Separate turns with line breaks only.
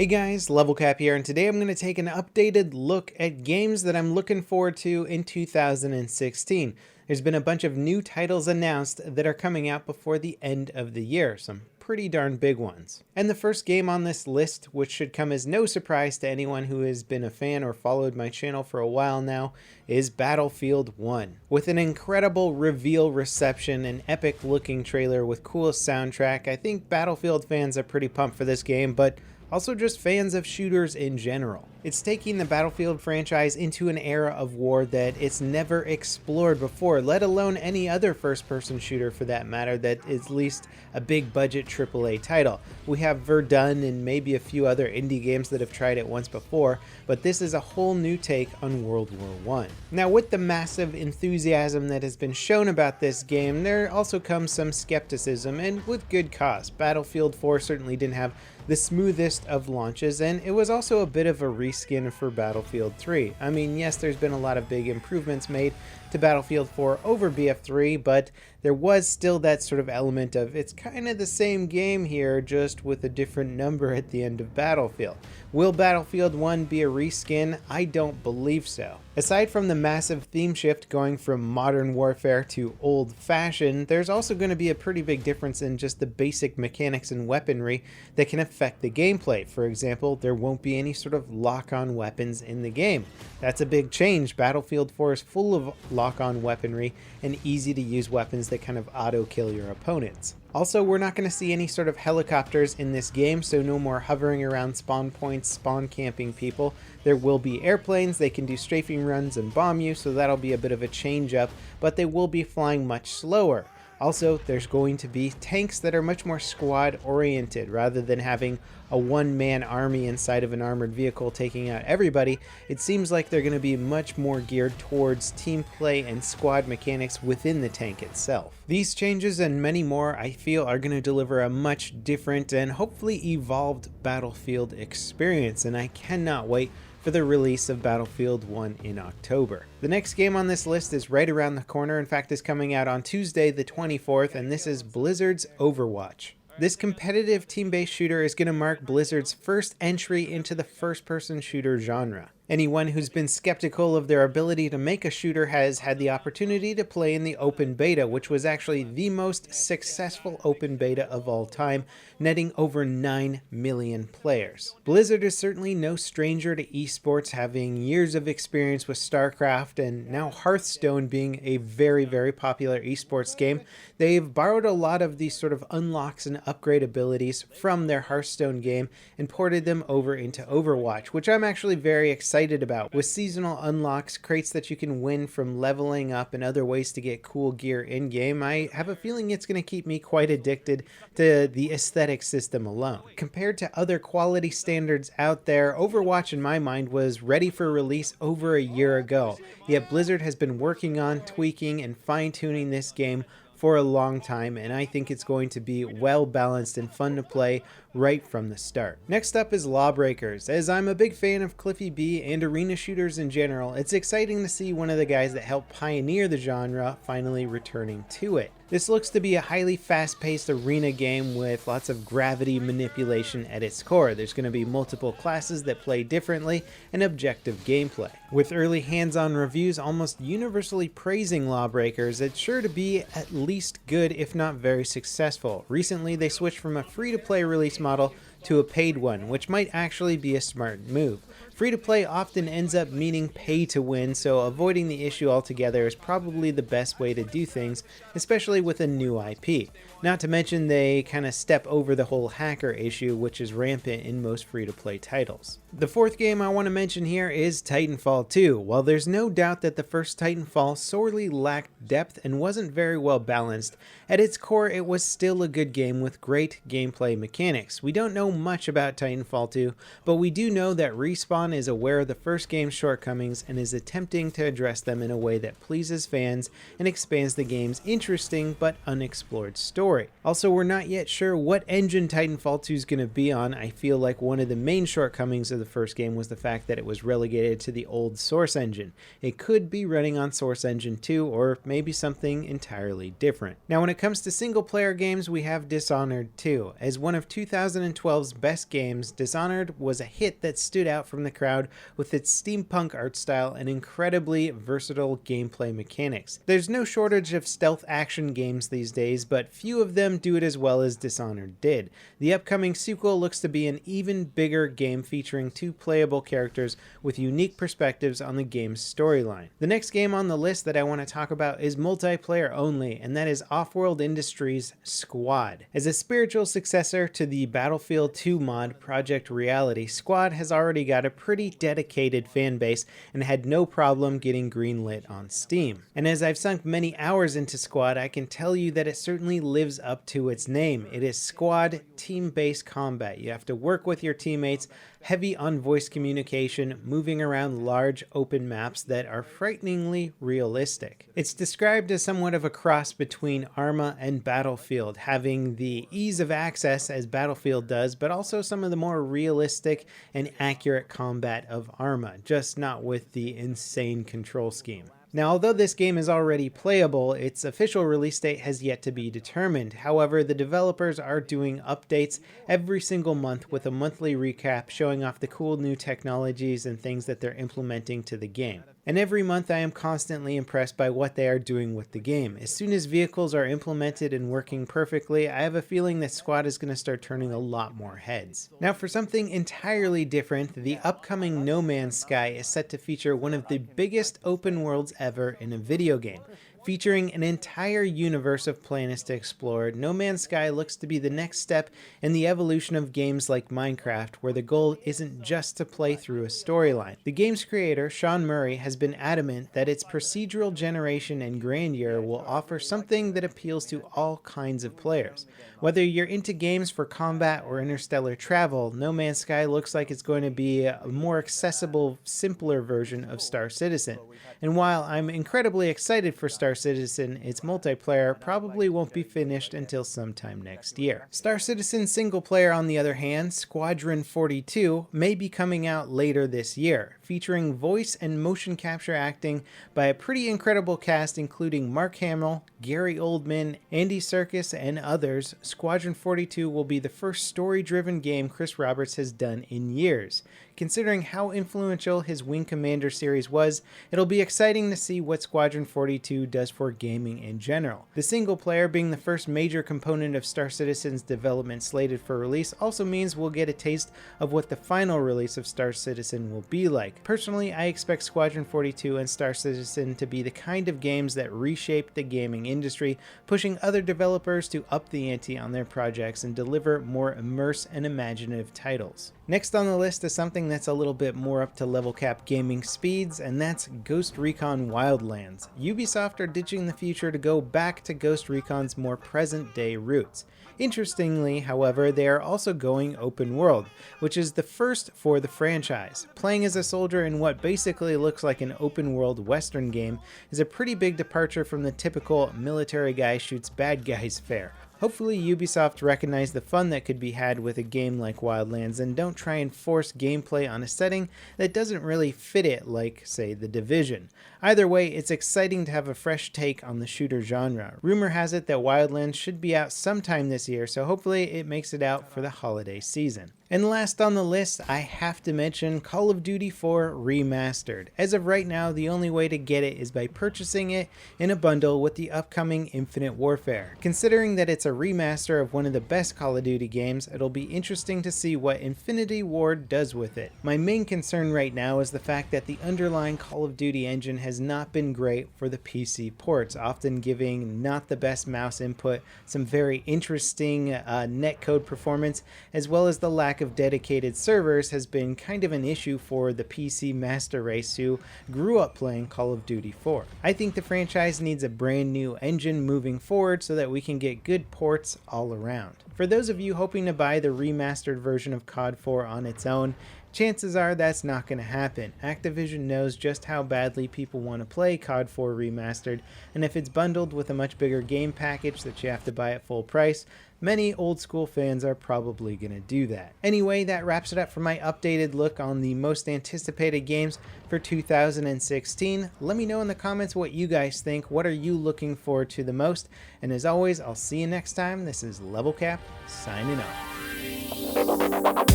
Hey guys, LevelCap here, and today I'm going to take an updated look at games that I'm looking forward to in 2016. There's been a bunch of new titles announced that are coming out before the end of the year, some pretty darn big ones. And the first game on this list, which should come as no surprise to anyone who has been a fan or followed my channel for a while now, is Battlefield 1. With an incredible reveal reception, an epic looking trailer with cool soundtrack, I think Battlefield fans are pretty pumped for this game, but also just fans of shooters in general. It's taking the Battlefield franchise into an era of war that it's never explored before, let alone any other first-person shooter for that matter that is at least a big budget AAA title. We have Verdun and maybe a few other indie games that have tried it once before, but this is a whole new take on World War I. Now, with the massive enthusiasm that has been shown about this game, there also comes some skepticism, and with good cause. Battlefield 4 certainly didn't have the smoothest of launches, and it was also a bit of a reskin for Battlefield 3. I mean, yes, there's been a lot of big improvements made to Battlefield 4 over BF3, but there was still that sort of element of it's kind of the same game here, just with a different number at the end of Battlefield. Will Battlefield 1 be a reskin? I don't believe so. Aside from the massive theme shift going from modern warfare to old-fashioned, there's also going to be a pretty big difference in just the basic mechanics and weaponry that can affect the gameplay. For example, there won't be any sort of lock-on weapons in the game. That's a big change. Battlefield 4 is full of lock-on weaponry and easy-to-use weapons that kind of auto-kill your opponents. Also, we're not going to see any sort of helicopters in this game, so no more hovering around spawn points, spawn camping people. There will be airplanes, they can do strafing runs and bomb you, so that'll be a bit of a change up, but they will be flying much slower. Also, there's going to be tanks that are much more squad oriented. Rather than having a one-man army inside of an armored vehicle taking out everybody, it seems like they're going to be much more geared towards team play and squad mechanics within the tank itself. These changes and many more I feel are going to deliver a much different and hopefully evolved Battlefield experience, and I cannot wait for the release of Battlefield 1 in October. The next game on this list is right around the corner, in fact is coming out on Tuesday the 24th, and this is Blizzard's Overwatch. This competitive team-based shooter is going to mark Blizzard's first entry into the first-person shooter genre. Anyone who's been skeptical of their ability to make a shooter has had the opportunity to play in the open beta, which was actually the most successful open beta of all time, netting over 9 million players. Blizzard is certainly no stranger to esports, having years of experience with StarCraft and now Hearthstone being a very, very popular esports game. They've borrowed a lot of these sort of unlocks and upgrade abilities from their Hearthstone game and ported them over into Overwatch, which I'm actually very excited about. With seasonal unlocks, crates that you can win from leveling up, and other ways to get cool gear in-game, I have a feeling it's going to keep me quite addicted to the aesthetic system alone. Compared to other quality standards out there, Overwatch in my mind was ready for release over a year ago, yet Blizzard has been working on tweaking and fine-tuning this game for a long time, and I think it's going to be well balanced and fun to play right from the start. Next up is Lawbreakers. As I'm a big fan of Cliffy B and arena shooters in general, it's exciting to see one of the guys that helped pioneer the genre finally returning to it. This looks to be a highly fast-paced arena game with lots of gravity manipulation at its core. There's going to be multiple classes that play differently and objective gameplay. With early hands-on reviews almost universally praising Lawbreakers, it's sure to be at least good if not very successful. Recently they switched from a free-to-play release model to a paid one, which might actually be a smart move. Free-to-play often ends up meaning pay to win, so avoiding the issue altogether is probably the best way to do things, especially with a new IP. Not to mention they kind of step over the whole hacker issue, which is rampant in most free-to-play titles. The fourth game I want to mention here is Titanfall 2. While there's no doubt that the first Titanfall sorely lacked depth and wasn't very well balanced, at its core it was still a good game with great gameplay mechanics. We don't know much about Titanfall 2, but we do know that Respawn is aware of the first game's shortcomings and is attempting to address them in a way that pleases fans and expands the game's interesting but unexplored story. Also, we're not yet sure what engine Titanfall 2 is going to be on. I feel like one of the main shortcomings of the first game was the fact that it was relegated to the old Source engine. It could be running on Source Engine 2 or maybe something entirely different. Now when it comes to single player games, we have Dishonored 2. As one of 2012's best games, Dishonored was a hit that stood out from the crowd with its steampunk art style and incredibly versatile gameplay mechanics. There's no shortage of stealth action games these days, but few of them do it as well as Dishonored did. The upcoming sequel looks to be an even bigger game featuring 2 playable characters with unique perspectives on the game's storyline. The next game on the list that I want to talk about is multiplayer only, and that is Offworld Industries' Squad. As a spiritual successor to the Battlefield 2 mod Project Reality, Squad has already got a pretty dedicated fan base and had no problem getting greenlit on Steam. And as I've sunk many hours into Squad, I can tell you that it certainly lives up to its name. It is squad team-based combat. You have to work with your teammates, heavy on voice communication, moving around large open maps that are frighteningly realistic. It's described as somewhat of a cross between Arma and Battlefield, having the ease of access as Battlefield does, but also some of the more realistic and accurate combat of Arma, just not with the insane control scheme. Now, although this game is already playable, its official release date has yet to be determined. However, the developers are doing updates every single month with a monthly recap showing off the cool new technologies and things that they're implementing to the game. And every month I am constantly impressed by what they are doing with the game. As soon as vehicles are implemented and working perfectly, I have a feeling that Squad is going to start turning a lot more heads. Now for something entirely different, the upcoming No Man's Sky is set to feature one of the biggest open worlds ever in a video game. Featuring an entire universe of planets to explore, No Man's Sky looks to be the next step in the evolution of games like Minecraft, where the goal isn't just to play through a storyline. The game's creator, Sean Murray, has been adamant that its procedural generation and grandeur will offer something that appeals to all kinds of players. Whether you're into games for combat or interstellar travel, No Man's Sky looks like it's going to be a more accessible, simpler version of Star Citizen. And while I'm incredibly excited for Star Citizen, its multiplayer probably won't be finished until sometime next year. Star Citizen single player, on the other hand, Squadron 42, may be coming out later this year, featuring voice and motion capture acting by a pretty incredible cast including Mark Hamill, Gary Oldman, Andy Serkis, and others. Squadron 42 will be the first story-driven game Chris Roberts has done in years. Considering how influential his Wing Commander series was, it'll be exciting to see what Squadron 42 does for gaming in general. The single player being the first major component of Star Citizen's development slated for release also means we'll get a taste of what the final release of Star Citizen will be like. Personally, I expect Squadron 42 and Star Citizen to be the kind of games that reshape the gaming industry, pushing other developers to up the ante on their projects and deliver more immersive and imaginative titles. Next on the list is something that's a little bit more up to LevelCapGaming speeds, and that's Ghost Recon Wildlands. Ubisoft are ditching the future to go back to Ghost Recon's more present-day roots. Interestingly, however, they are also going open world, which is the first for the franchise. Playing as a soldier in what basically looks like an open world Western game is a pretty big departure from the typical military guy shoots bad guys fare. Hopefully Ubisoft recognize the fun that could be had with a game like Wildlands and don't try and force gameplay on a setting that doesn't really fit it like, say, The Division. Either way, it's exciting to have a fresh take on the shooter genre. Rumor has it that Wildlands should be out sometime this year, so hopefully it makes it out for the holiday season. And last on the list, I have to mention Call of Duty 4 Remastered. As of right now, the only way to get it is by purchasing it in a bundle with the upcoming Infinite Warfare. Considering that it's a remaster of one of the best Call of Duty games, it'll be interesting to see what Infinity Ward does with it. My main concern right now is the fact that the underlying Call of Duty engine has not been great for the PC ports, often giving not the best mouse input, some very interesting netcode performance, as well as the lack of dedicated servers has been kind of an issue for the PC master race who grew up playing Call of Duty 4. I think the franchise needs a brand new engine moving forward so that we can get good ports all around. For those of you hoping to buy the remastered version of COD 4 on its own, Chances are that's not going to happen. Activision knows just how badly people want to play COD 4 Remastered, and if it's bundled with a much bigger game package that you have to buy at full price, many old school fans are probably going to do that. Anyway, that wraps it up for my updated look on the most anticipated games for 2016. Let me know in the comments what you guys think. What are you looking forward to the most? And as always, I'll see you next time. This is LevelCap signing off.